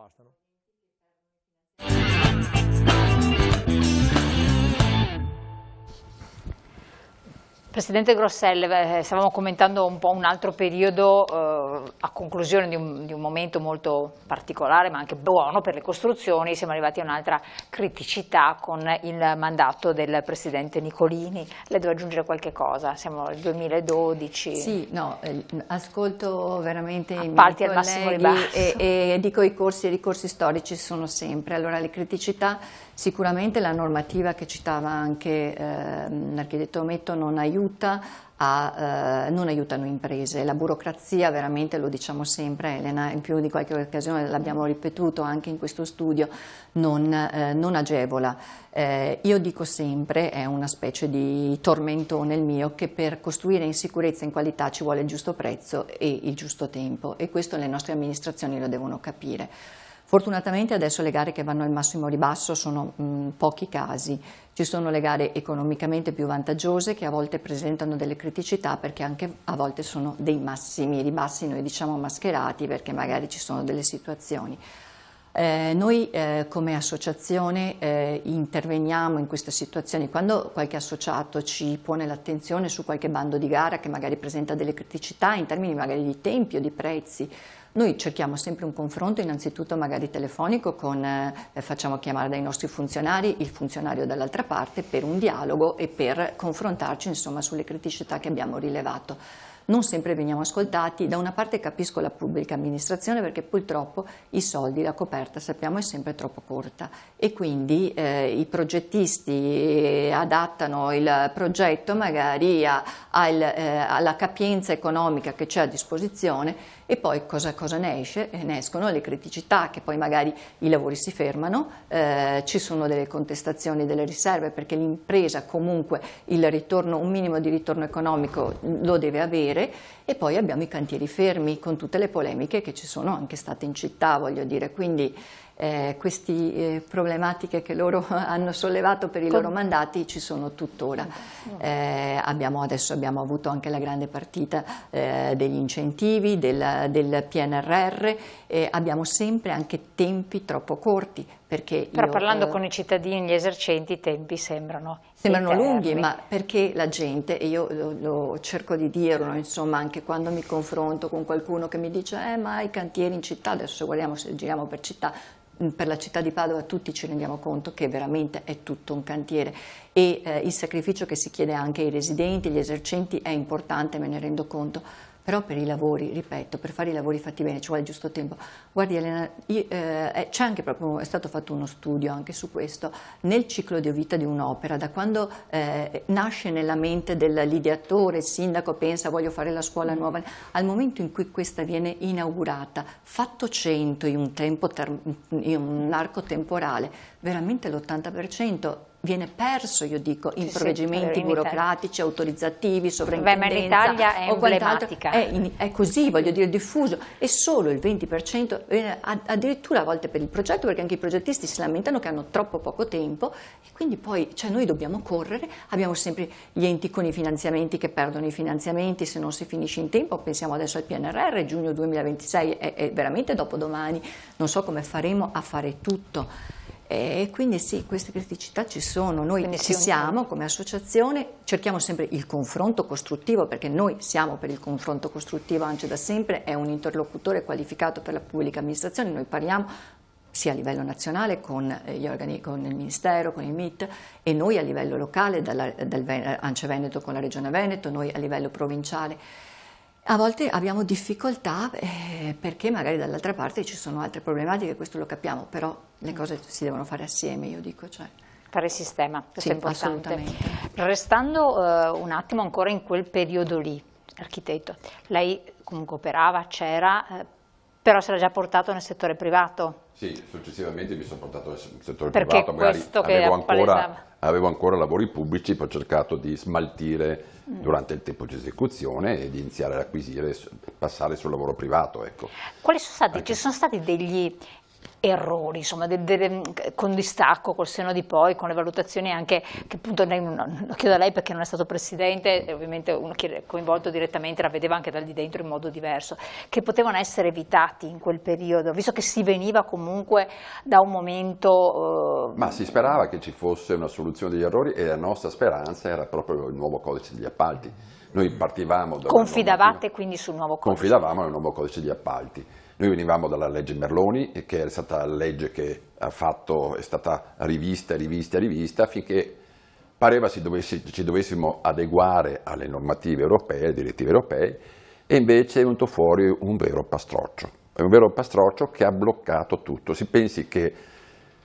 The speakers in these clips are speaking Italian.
bastano. Presidente Grosselle, stavamo commentando un po' un altro periodo a conclusione di un momento molto particolare ma anche buono per le costruzioni. Siamo arrivati a un'altra criticità con il mandato del Presidente Nicolini. Lei deve aggiungere qualche cosa? Siamo nel 2012. Sì, no, ascolto veramente i Appalti miei al massimo colleghi ribasso. e dico i ricorsi storici sono sempre. Allora le criticità, sicuramente la normativa che citava anche l'architetto Ometto non aiutano imprese, la burocrazia veramente, lo diciamo sempre Elena, in più di qualche occasione l'abbiamo ripetuto anche in questo studio, non agevola. Io dico sempre, è una specie di tormentone il mio, che per costruire in sicurezza e in qualità ci vuole il giusto prezzo e il giusto tempo, e questo le nostre amministrazioni lo devono capire. Fortunatamente adesso le gare che vanno al massimo ribasso sono pochi casi, ci sono le gare economicamente più vantaggiose che a volte presentano delle criticità perché anche a volte sono dei massimi ribassi, noi diciamo mascherati, perché magari ci sono delle situazioni. Noi come associazione interveniamo in queste situazioni quando qualche associato ci pone l'attenzione su qualche bando di gara che magari presenta delle criticità in termini magari di tempi o di prezzi. Noi cerchiamo sempre un confronto, innanzitutto magari telefonico, facciamo chiamare dai nostri funzionari il funzionario dall'altra parte per un dialogo e per confrontarci insomma sulle criticità che abbiamo rilevato. Non sempre veniamo ascoltati, da una parte capisco la pubblica amministrazione perché purtroppo i soldi, la coperta sappiamo è sempre troppo corta e quindi i progettisti adattano il progetto magari alla capienza economica che c'è a disposizione e poi cosa ne esce? Ne escono le criticità che poi magari i lavori si fermano, ci sono delle contestazioni, delle riserve perché l'impresa comunque un minimo di ritorno economico lo deve avere e poi abbiamo i cantieri fermi con tutte le polemiche che ci sono anche state in città, voglio dire, quindi queste problematiche che loro hanno sollevato per i loro mandati ci sono tuttora. Adesso abbiamo avuto anche la grande partita degli incentivi, del PNRR, abbiamo sempre anche tempi troppo corti. Però parlando con i cittadini, gli esercenti, i tempi sembrano lunghi, ma perché la gente, e io lo cerco di dirlo, insomma, anche quando mi confronto con qualcuno che mi dice ma i cantieri in città, adesso guardiamo se giriamo per la città di Padova tutti ci rendiamo conto che veramente è tutto un cantiere e il sacrificio che si chiede anche ai residenti, agli esercenti è importante, me ne rendo conto. Però per i lavori, ripeto, per fare i lavori fatti bene ci vuole il giusto tempo. Guardi Elena, c'è anche proprio, è stato fatto uno studio anche su questo, nel ciclo di vita di un'opera, da quando nasce nella mente dell'ideatore, il sindaco pensa voglio fare la scuola nuova, al momento in cui questa viene inaugurata, fatto 100 in un arco temporale, veramente l'80% viene perso, io dico, in provvedimenti burocratici, autorizzativi, sovrintendenza. Ma in Italia è emblematica. È così, voglio dire, diffuso, e solo il 20% addirittura a volte per il progetto, perché anche i progettisti si lamentano che hanno troppo poco tempo e quindi poi noi dobbiamo correre, abbiamo sempre gli enti con i finanziamenti che perdono i finanziamenti se non si finisce in tempo, pensiamo adesso al PNRR, giugno 2026 è veramente dopodomani, non so come faremo a fare tutto. E quindi sì, queste criticità ci sono, noi ci siamo come associazione, cerchiamo sempre il confronto costruttivo perché noi siamo per il confronto costruttivo, ANCE da sempre è un interlocutore qualificato per la pubblica amministrazione, noi parliamo sia a livello nazionale con gli organi, con il Ministero, con il MIT e noi a livello locale, ANCE Veneto con la Regione Veneto, noi a livello provinciale. A volte abbiamo difficoltà perché magari dall'altra parte ci sono altre problematiche, questo lo capiamo, però le cose si devono fare assieme, io dico. Fare sistema, questo sì, è importante. Assolutamente. Restando un attimo ancora in quel periodo lì, architetto, lei comunque operava, c'era, però si era già portato nel settore privato? Sì, successivamente mi sono portato nel settore perché privato, magari avevo ancora lavori pubblici, poi ho cercato di smaltire durante il tempo di esecuzione e di iniziare ad acquisire, passare sul lavoro privato. Ecco. Quali sono stati, ci sono stati degli errori, insomma, con distacco, col senno di poi, con le valutazioni anche, che appunto lo chiedo a lei perché non è stato presidente, e ovviamente uno coinvolto direttamente la vedeva anche da lì dentro in modo diverso, che potevano essere evitati in quel periodo, visto che si veniva comunque da un momento... Ma si sperava che ci fosse una soluzione degli errori e la nostra speranza era proprio il nuovo codice degli appalti. Noi partivamo da... Confidavate quindi sul nuovo codice? Confidavamo nel nuovo codice degli appalti. Noi venivamo dalla legge Merloni, che è stata la legge che è stata rivista finché pareva ci dovessimo adeguare alle normative europee, alle direttive europee, e invece è venuto fuori un vero pastroccio. È un vero pastroccio che ha bloccato tutto. Si pensi che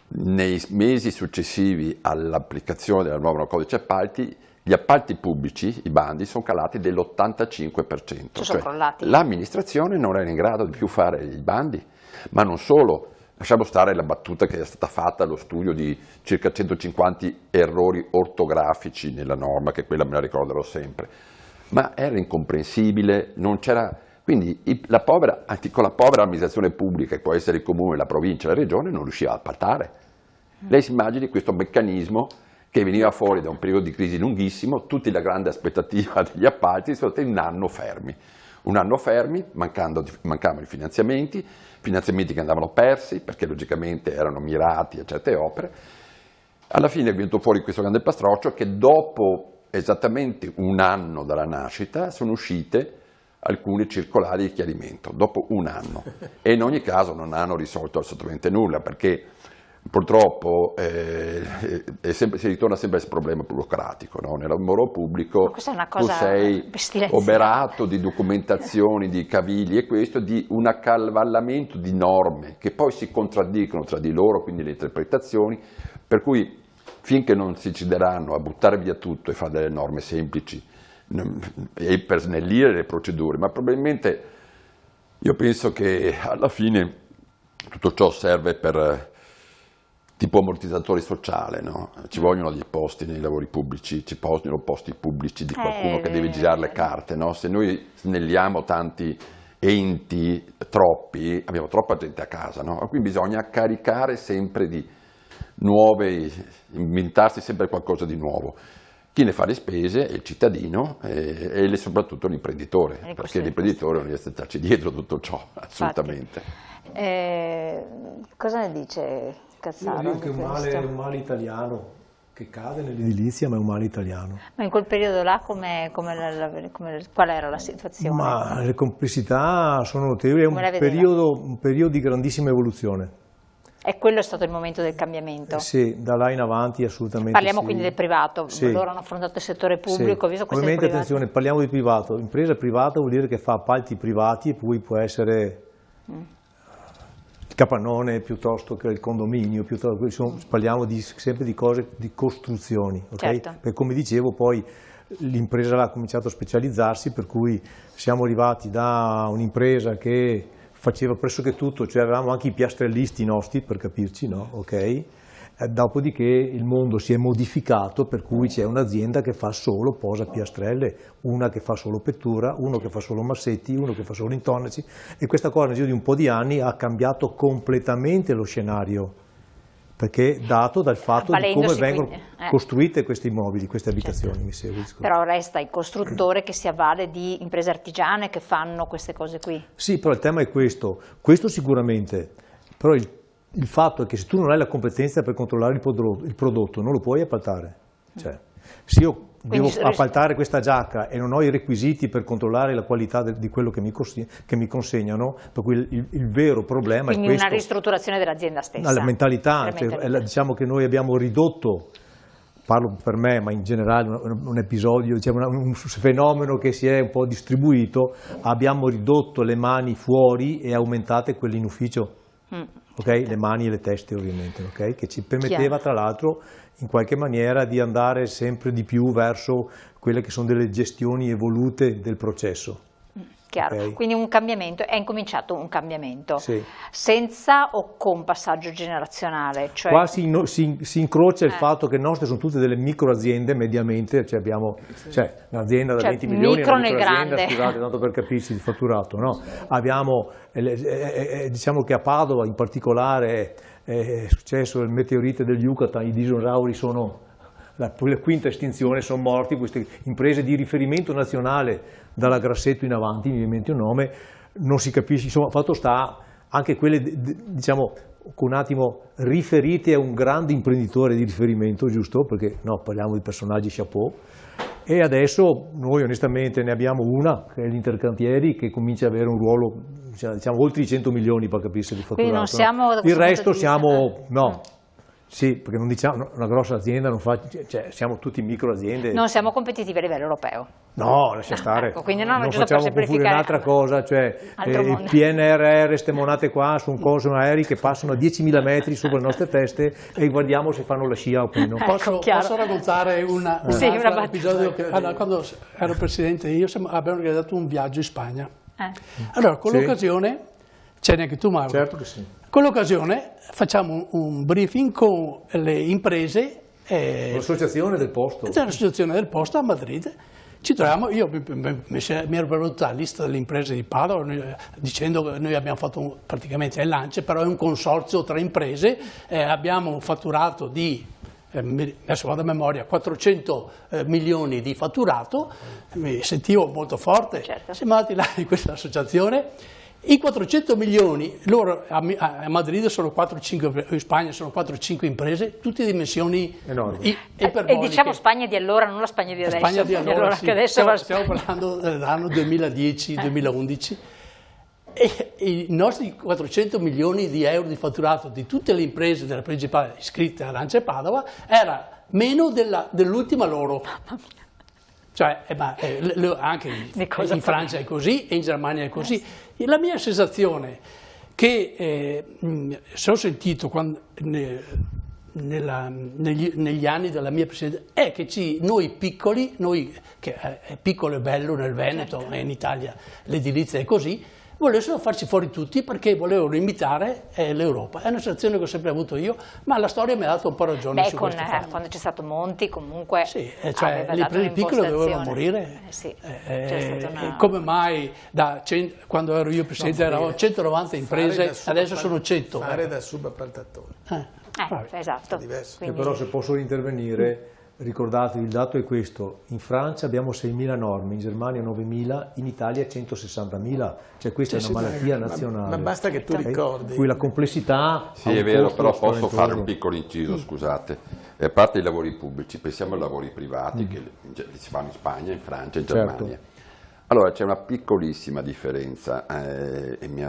nei mesi successivi all'applicazione del nuovo codice appalti, gli appalti pubblici, i bandi, sono calati dell'85%. Sono crollati. L'amministrazione non era in grado di più fare i bandi, ma non solo. Lasciamo stare la battuta che è stata fatta allo studio di circa 150 errori ortografici nella norma, che quella me la ricorderò sempre. Ma era incomprensibile, non c'era... Quindi con la povera amministrazione pubblica, che può essere il comune, la provincia, la regione, non riusciva a appaltare. Lei si immagini questo meccanismo che veniva fuori da un periodo di crisi lunghissimo, tutti la grande aspettativa degli appalti, sono stati un anno fermi, mancavano i finanziamenti che andavano persi, perché logicamente erano mirati a certe opere. Alla fine è venuto fuori questo grande pastroccio che dopo esattamente un anno dalla nascita sono uscite alcune circolari di chiarimento, dopo un anno, e in ogni caso non hanno risolto assolutamente nulla, perché purtroppo si ritorna sempre a questo problema burocratico, no? Nel lavoro pubblico tu sei oberato di documentazioni, di cavigli e questo, di un accavallamento di norme che poi si contraddicono tra di loro, quindi le interpretazioni, per cui finché non si decideranno a buttare via tutto e fare delle norme semplici e per snellire le procedure, ma probabilmente io penso che alla fine tutto ciò serve per tipo ammortizzatori sociali, no? Ci vogliono dei posti nei lavori pubblici, ci vogliono posti pubblici di qualcuno che deve girare le carte, no? Se noi snelliamo tanti enti, troppi, abbiamo troppa gente a casa, no? Quindi bisogna caricare sempre di nuove, inventarsi sempre qualcosa di nuovo. Chi ne fa le spese è il cittadino e soprattutto l'imprenditore, perché l'imprenditore non riesce a starci dietro tutto ciò, assolutamente. Cosa ne dice Cazzaro? Io dico che è un male italiano, che cade nell'edilizia, ma è un male italiano. Ma in quel periodo là qual era la situazione? Ma le complessità sono notevoli, è un periodo di grandissima evoluzione. E quello è stato il momento del cambiamento? Sì, da là in avanti assolutamente. Parliamo sì. Quindi del privato, sì. Loro hanno affrontato il settore pubblico, sì. visto questo ovviamente attenzione, parliamo di privato, impresa privata vuol dire che fa appalti privati e poi può essere il capannone piuttosto che il condominio, parliamo sempre di cose, di costruzioni, ok? Certo. Perché come dicevo poi l'impresa ha cominciato a specializzarsi, per cui siamo arrivati da un'impresa che faceva pressoché tutto, cioè avevamo anche i piastrellisti nostri, per capirci, no? Ok? Dopodiché il mondo si è modificato, per cui c'è un'azienda che fa solo posa piastrelle, una che fa solo pettura, uno che fa solo massetti, uno che fa solo intonaci, e questa cosa nel giro di un po' di anni ha cambiato completamente lo scenario, perché dato dal fatto di come vengono costruite questi immobili, queste abitazioni, certo. Mi segui, però resta il costruttore che si avvale di imprese artigiane che fanno queste cose qui. Sì, però il tema è questo sicuramente, però il fatto è che se tu non hai la competenza per controllare il prodotto non lo puoi appaltare. Cioè, se io devo appaltare questa giacca e non ho i requisiti per controllare la qualità di quello che mi consegnano, per cui il vero problema Quindi è questo. Una ristrutturazione dell'azienda stessa. La mentalità, diciamo che noi abbiamo ridotto, parlo per me, ma in generale un episodio, diciamo, un fenomeno che si è un po' distribuito, abbiamo ridotto le mani fuori e aumentate quelle in ufficio. Okay? Le mani e le teste ovviamente, okay? Che ci permetteva tra l'altro in qualche maniera di andare sempre di più verso quelle che sono delle gestioni evolute del processo. chiaro. Ok. Quindi un cambiamento, è incominciato un cambiamento, Sì. senza o con passaggio generazionale? Cioè, Qua si incrocia il fatto che le nostre sono tutte delle micro aziende mediamente, cioè abbiamo un'azienda da Cioè, 20 milioni, micro una nel microazienda, grande. scusate, tanto per capirsi di fatturato, no? Abbiamo, diciamo che a Padova in particolare è successo il meteorite del Yucatan, i dinosauri sono la quinta estinzione, sono morti, queste imprese di riferimento nazionale dalla Grassetto in avanti, mi viene in mente un nome, non si capisce, insomma, fatto sta, anche quelle, diciamo, un attimo riferite a un grande imprenditore di riferimento, giusto? Perché no, parliamo di personaggi chapeau. E adesso noi onestamente ne abbiamo una, che è l'Intercantieri, che comincia ad avere un ruolo, diciamo, oltre i 100 milioni per capirsi di fatturato. Quindi non siamo da Il questo resto punto di vista, siamo, no. Sì, perché non diciamo, una grossa azienda non fa, cioè siamo tutti micro aziende. non siamo competitivi a livello europeo. No, lascia stare. Ecco, quindi non giusto per facciamo confondere semplificare. un'altra cosa, cioè Altro il mondo. PNRR, queste monate qua sono cose, sono aerei che passano a 10.000 metri sopra le nostre teste e guardiamo se fanno la scia o meno. Ecco, chiaro. Posso raccontare Sì, un una battuta. episodio che quando ero presidente io abbiamo organizzato un viaggio in Spagna. Allora, con Sì. l'occasione, c'è neanche tu Mauro, Certo che sì. con l'occasione facciamo un briefing con le imprese L'associazione del posto. dell'associazione del posto a Madrid. Ci troviamo, io mi ero venuta la lista delle imprese di Padova dicendo che noi abbiamo fatto praticamente il Lance, però è un consorzio tra imprese, abbiamo un fatturato di, adesso vado a memoria, 400 milioni di fatturato, mi sentivo molto forte, Certo. siamo andati là in questa associazione. I 400 milioni, loro a Madrid sono 4-5, in Spagna sono 4-5 imprese, tutte dimensioni Enormi. iperboliche. E diciamo Spagna di allora, non la Spagna di La adesso. Spagna di allora, sì. Che adesso va- Stiamo parlando dell'anno 2010-2011 e i nostri 400 milioni di euro di fatturato di tutte le imprese della principale iscritte a Lancia e Padova era meno dell'ultima loro. Cioè, anche Di cosa in Francia è così e in Germania è così. E la mia sensazione che sono sentito negli anni della mia presidenza è che noi piccoli, che è piccolo e bello nel Veneto e in Italia l'edilizia è così, volessero farci fuori tutti perché volevano imitare l'Europa. È una sensazione che ho sempre avuto io, ma la storia mi ha dato un po' ragione su questo fatto. quando c'è stato Monti comunque Sì, aveva cioè le dato imprese piccole dovevano un'impostazione. morire. Sì, c'è stata una... Come mai quando ero io presidente eravamo 190 imprese, adesso sono 100. Fare da subappaltatore. Vabbè. esatto. Diverso. Quindi- Però se posso intervenire, ricordatevi, il dato è questo: in Francia abbiamo 6.000 norme, in Germania 9.000, in Italia 160.000, cioè questa è una malattia nazionale. Ma basta che tu Ok? ricordi. Cui la complessità Sì, ha un è vero, costo però posso spaventoso. fare un piccolo inciso, scusate. A parte i lavori pubblici, pensiamo ai lavori privati che si fanno in Spagna, in Francia, in Certo. Germania. Allora c'è una piccolissima differenza, e mi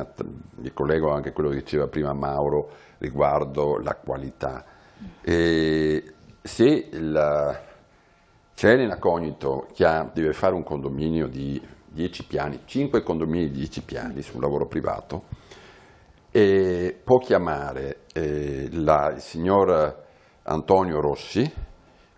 collego anche a quello che diceva prima Mauro riguardo la qualità. Se c'è Elena Cognito che deve fare un condominio di 10 piani, 5 condomini di 10 piani su un lavoro privato, può chiamare il signor Antonio Rossi,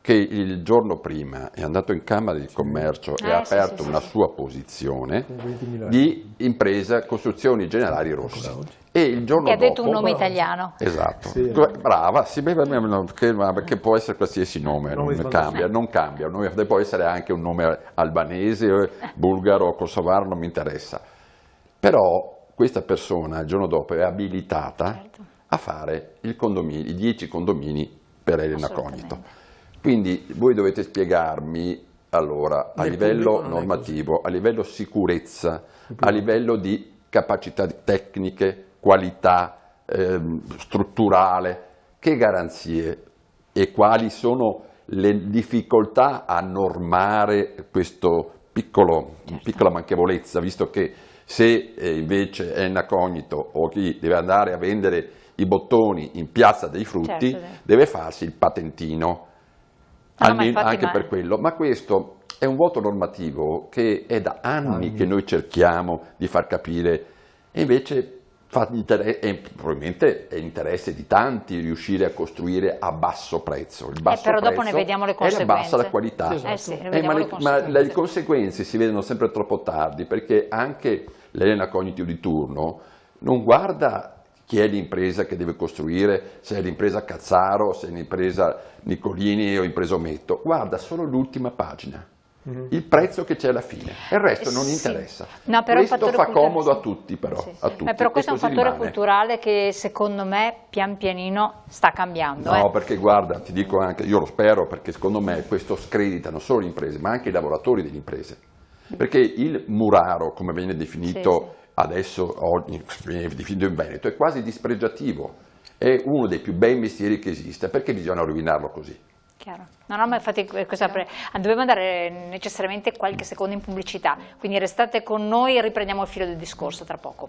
che il giorno prima è andato in Camera di Commercio e ha Sì, aperto sì, una sì. sua posizione 20.000 di impresa Costruzioni Generali Rossi. E il giorno Che ha detto dopo- un nome italiano. Esatto, Sì. brava, sì, perché può essere qualsiasi nome, Nome non fantastico. cambia, può essere anche un nome albanese, bulgaro, kosovaro, non mi interessa. Però questa persona il giorno dopo è abilitata Certo. a fare i 10 condomini per Elena Assolutamente. Cognito. Quindi voi dovete spiegarmi allora a Nel livello pubblico non è normativo, a livello sicurezza, a livello di capacità tecniche, qualità strutturale, che garanzie e quali sono le difficoltà a normare questo piccola manchevolezza, visto che se invece è incognito o chi deve andare a vendere i bottoni in Piazza dei Frutti Certo, sì. deve farsi il patentino, No, ma infatti, anche ma- per quello, ma questo è un vuoto normativo che è da anni che noi cerchiamo di far capire e invece probabilmente è interesse di tanti riuscire a costruire a basso prezzo. Il basso però dopo prezzo ne vediamo le è conseguenze. la bassa la qualità. Esatto. Sì, ne vediamo le ma conseguenze. le conseguenze si vedono sempre troppo tardi, perché anche l'Elena Cognitivo di turno non guarda chi è l'impresa che deve costruire, se è l'impresa Cazzaro, se è l'impresa Nicolini o l'impresa Ometto, guarda solo l'ultima pagina. Il prezzo che c'è alla fine, il resto non Sì. interessa. No, però è un questo fattore fa culturale, comodo sì. a tutti, però. Sì, sì. A tutti, Però e questo è un così fattore rimane. culturale che secondo me pian pianino sta cambiando. No, perché guarda, ti dico anche, io lo spero, perché secondo me questo scredita non solo le imprese, ma anche i lavoratori delle imprese. Perché il muraro, come viene definito adesso, viene definito in Veneto, è quasi dispregiativo. È uno dei più bei mestieri che esiste, perché bisogna rovinarlo così? Chiaro. No, ma infatti dobbiamo andare necessariamente qualche secondo in pubblicità, quindi restate con noi e riprendiamo il filo del discorso tra poco.